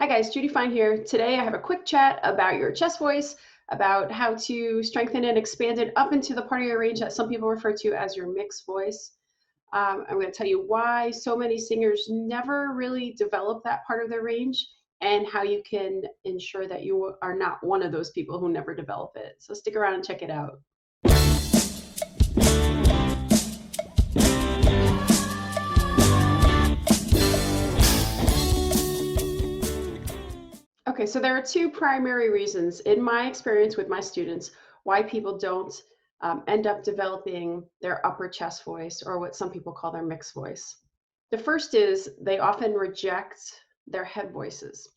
Hi guys, Judy Fine here. Today I have a quick chat about your chest voice, about how to strengthen and expand it up into the part of your range that some people refer to as your mixed voice. I'm going to tell you why so many singers never really develop that part of their range and how you can ensure that you are not one of those people who never develop it. So stick around and check it out. Okay, so there are two primary reasons, in my experience with my students, why people don't end up developing their upper chest voice, or what some people call their mixed voice. The first is they often reject their head voices.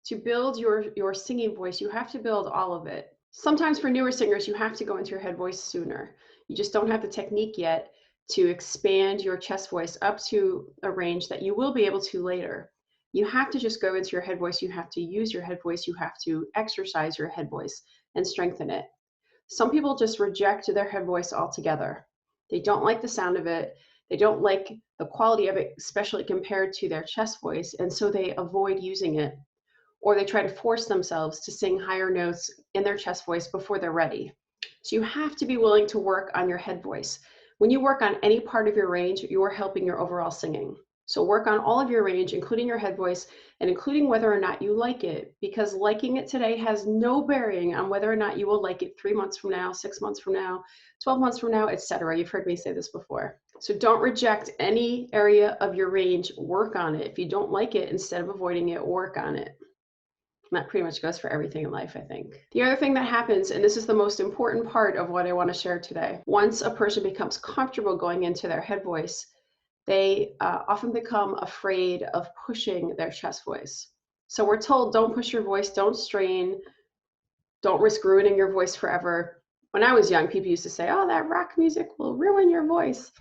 To build your singing voice, you have to build all of it. Sometimes for newer singers, you have to go into your head voice sooner. You just don't have the technique yet to expand your chest voice up to a range that you will be able to later. You have to just go into your head voice. You have to use your head voice. You have to exercise your head voice and strengthen it. Some people just reject their head voice altogether. They don't like the sound of it. They don't like the quality of it, especially compared to their chest voice. And so they avoid using it, or they try to force themselves to sing higher notes in their chest voice before they're ready. So you have to be willing to work on your head voice. When you work on any part of your range, you are helping your overall singing. So work on all of your range, including your head voice, and including whether or not you like it, because liking it today has no bearing on whether or not you will like it 3 months from now, 6 months from now, 12 months from now, etc. You've heard me say this before. So don't reject any area of your range, work on it. If you don't like it, instead of avoiding it, work on it. And that pretty much goes for everything in life, I think. The other thing that happens, and this is the most important part of what I want to share today, once a person becomes comfortable going into their head voice, they often become afraid of pushing their chest voice. So we're told, don't push your voice, don't strain, don't risk ruining your voice forever. When I was young, people used to say, oh, that rock music will ruin your voice.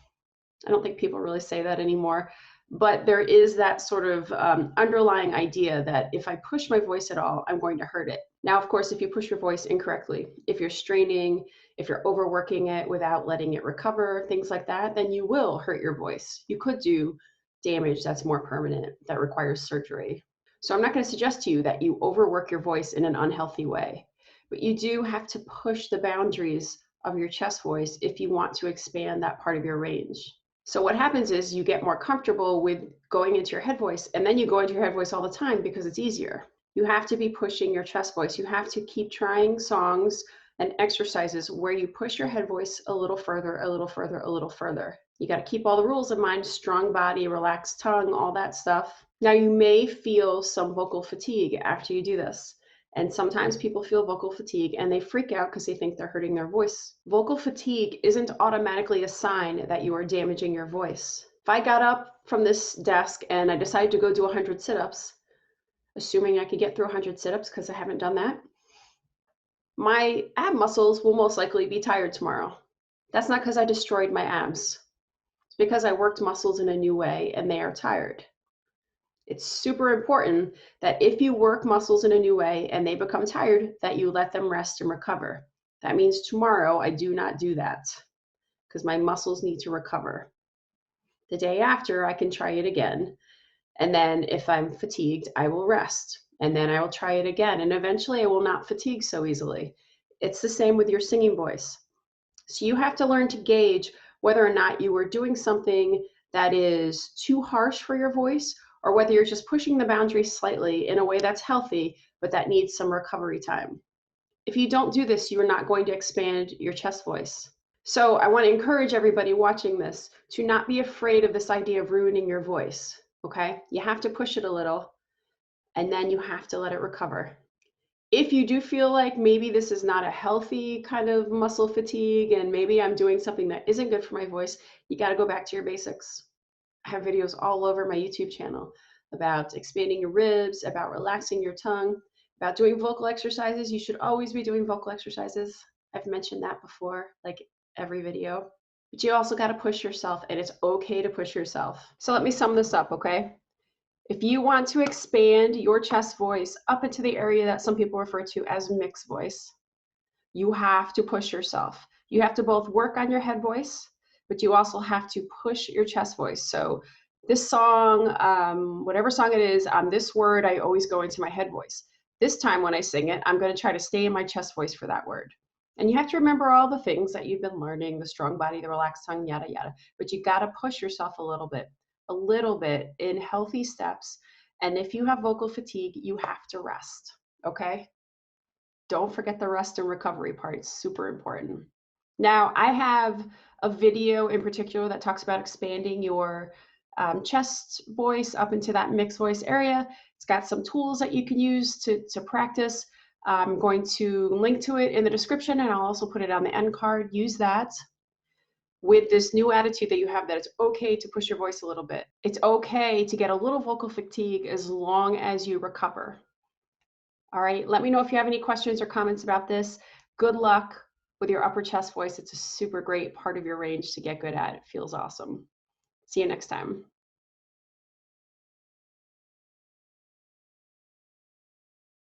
I don't think people really say that anymore, but there is that sort of underlying idea that if I push my voice at all, I'm going to hurt it. Now, of course, if you push your voice incorrectly, if you're straining, if you're overworking it without letting it recover, things like that, then you will hurt your voice. You could do damage that's more permanent, that requires surgery. So I'm not going to suggest to you that you overwork your voice in an unhealthy way, but you do have to push the boundaries of your chest voice if you want to expand that part of your range. So what happens is you get more comfortable with going into your head voice, and then you go into your head voice all the time because it's easier. You have to be pushing your chest voice. You have to keep trying songs and exercises where you push your head voice a little further, a little further, a little further. You got to keep all the rules in mind: strong body, relaxed tongue, all that stuff. Now you may feel some vocal fatigue after you do this. And sometimes people feel vocal fatigue and they freak out because they think they're hurting their voice. Vocal fatigue isn't automatically a sign that you are damaging your voice. If I got up from this desk and I decided to go do 100 sit-ups, assuming I could get through 100 sit-ups because I haven't done that, my ab muscles will most likely be tired tomorrow. That's not because I destroyed my abs. It's because I worked muscles in a new way and they are tired. It's super important that if you work muscles in a new way and they become tired, that you let them rest and recover. That means tomorrow I do not do that because my muscles need to recover. The day after, I can try it again. And then if I'm fatigued, I will rest. And then I will try it again. And eventually I will not fatigue so easily. It's the same with your singing voice. So you have to learn to gauge whether or not you are doing something that is too harsh for your voice, or whether you're just pushing the boundaries slightly in a way that's healthy, but that needs some recovery time. If you don't do this, you are not going to expand your chest voice. So I want to encourage everybody watching this to not be afraid of this idea of ruining your voice, okay? You have to push it a little, and then you have to let it recover. If you do feel like maybe this is not a healthy kind of muscle fatigue, and maybe I'm doing something that isn't good for my voice, you got to go back to your basics. I have videos all over my YouTube channel about expanding your ribs, about relaxing your tongue, about doing vocal exercises. You should always be doing vocal exercises. I've mentioned that before, like every video. But you also got to push yourself, and it's okay to push yourself. So let me sum this up, okay? If you want to expand your chest voice up into the area that some people refer to as mixed voice, you have to push yourself. You have to both work on your head voice, but you also have to push your chest voice. So This song, whatever song it is, on this word, I always go into my head voice. This time when I sing it, I'm going to try to stay in my chest voice for that word. And you have to remember all the things that you've been learning, the strong body, the relaxed tongue, yada, yada. But you got to push yourself a little bit in healthy steps. And if you have vocal fatigue, you have to rest. Okay. Don't forget the rest and recovery part. It's super important. Now, I have a video in particular that talks about expanding your chest voice up into that mixed voice area. It's got some tools that you can use to practice. I'm going to link to it in the description, and I'll also put it on the end card. Use that with this new attitude that you have, that it's okay to push your voice a little bit. It's okay to get a little vocal fatigue as long as you recover. All right, let me know if you have any questions or comments about this. Good luck with your upper chest voice. It's a super great part of your range to get good at. It feels awesome. See you next time.